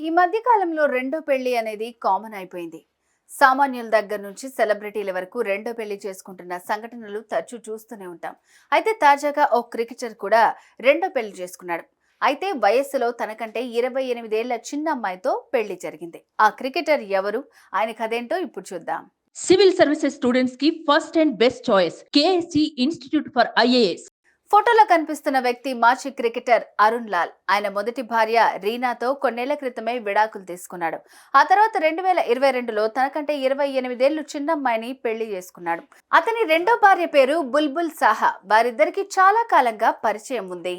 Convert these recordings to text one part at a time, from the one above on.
ఈ మధ్య కాలంలో రెండో పెళ్లి అనేది కామన్ అయిపోయింది. సామాన్యుల దగ్గర నుంచి సెలబ్రిటీల వరకు రెండో పెళ్లి చేసుకుంటున్న సంఘటనలు తరచూ చూస్తూనే ఉంటాం. అయితే తాజాగా ఓ క్రికెటర్ కూడా రెండో పెళ్లి చేసుకున్నాడు. అయితే వయస్సులో తనకంటే 28 ఏళ్ల చిన్న అమ్మాయితో పెళ్లి జరిగింది. ఆ క్రికెటర్ ఎవరు, ఆయన కథేంటో ఇప్పుడు చూద్దాం. సివిల్ సర్వీసెస్ స్టూడెంట్స్ కి first and best choice KSC institute for IAS. ఫోటోలో కనిపిస్తున్న వ్యక్తి మాజీ క్రికెటర్ అరుణ్ లాల్. ఆయన మొదటి భార్య రీనాతో కొన్నేళ్ల క్రితమే విడాకులు తీసుకున్నాడు. ఆ తర్వాత 2022లో తనకంటే 28 ఏళ్లు చిన్నమ్మాయిని పెళ్లి చేసుకున్నాడు. అతని రెండో భార్య పేరు బుల్బుల్ సాహా. వారిద్దరికి చాలా కాలంగా పరిచయం ఉంది.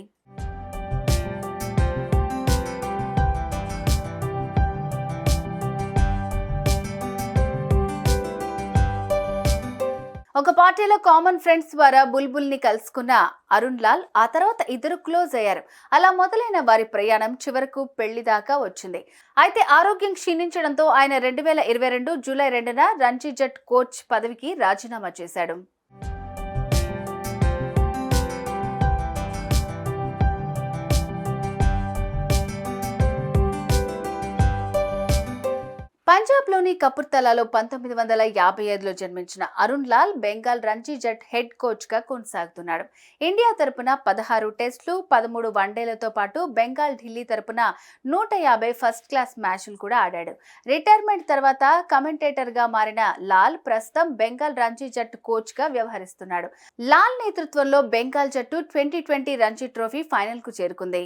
ఒక పార్టీలో కామన్ ఫ్రెండ్స్ ద్వారా బుల్బుల్ ని కలుసుకున్న అరుణ్ లాల్ ఆ తర్వాత ఇద్దరు క్లోజ్ అయ్యారు. అలా మొదలైన వారి ప్రయాణం చివరకు పెళ్లి దాకా వచ్చింది. అయితే ఆరోగ్యం క్షీణించడంతో ఆయన 2022 జూలై 2న రంజీ జట్ కోచ్ పదవికి రాజీనామా చేశాడు. పంజాబ్లోని కపుర్తలాలో 1955లో జన్మించిన అరుణ్ లాల్ బెంగాల్ రంజీ జట్ హెడ్ కోచ్ గా కొనసాగుతున్నాడు. ఇండియా తరపున 16 టెస్టులు, 13 వన్డేలతో పాటు బెంగాల్ ఢిల్లీ తరపున 150 ఫస్ట్ క్లాస్ మ్యాచ్లు కూడా ఆడాడు. రిటైర్మెంట్ తర్వాత కమెంటేటర్ గా మారిన లాల్ ప్రస్తుతం బెంగాల్ రంజీ జట్ కోచ్ గా వ్యవహరిస్తున్నాడు. లాల్ నేతృత్వంలో బెంగాల్ జట్టు 2020 రంజీ ట్రోఫీ ఫైనల్ కు చేరుకుంది.